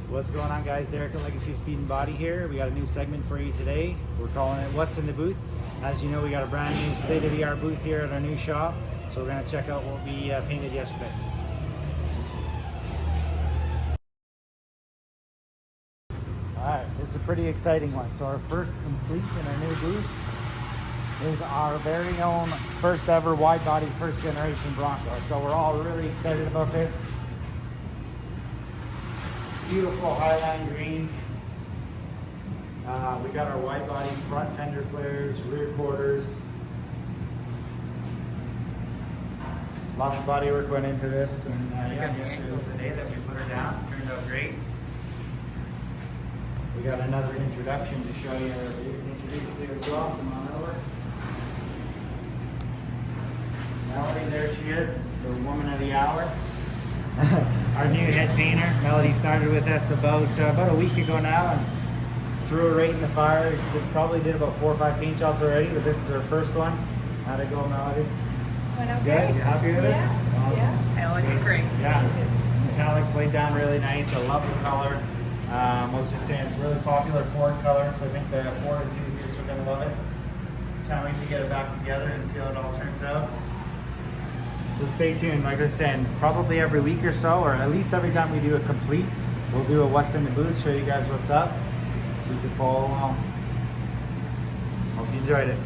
What's going on, guys? Derek at Legacy Speed and Body here. We got a new segment for you today. We're calling it What's in the Booth. As you know, we got a brand new state-of-the-art booth here at our new shop. So we're going to check out what we painted yesterday. Alright, this is a pretty exciting one. So our first complete in our new booth is our very own first ever wide body first generation Bronco. So we're all really excited about this. Beautiful Highline green. We got our wide body front fender flares, rear quarters. Lots of body work went into this, and yesterday was the day that we put her down. Turned out great. We got another introduction to show you, introduce you as well. Come on over. Melody, there she is, the woman of the hour. Our new head painter. Melody started with us about a week ago now and threw her right in the fire. Probably did about 4 or 5 paint jobs already, but this is her first one. How'd it go, Melody? Went okay. Good? You happy with it? Yeah. Awesome. Yeah. It looks great. Yeah. Metallics laid down really nice. I love the color. I was just saying it's a really popular Ford color, so I think the Ford enthusiasts are going to love it. Can't wait to get it back together and see how it all turns out. So stay tuned. Like I was saying, probably every week or so, or at least every time we do a complete, we'll do a what's in the booth, show you guys what's up, so you can follow along. Hope you enjoyed it.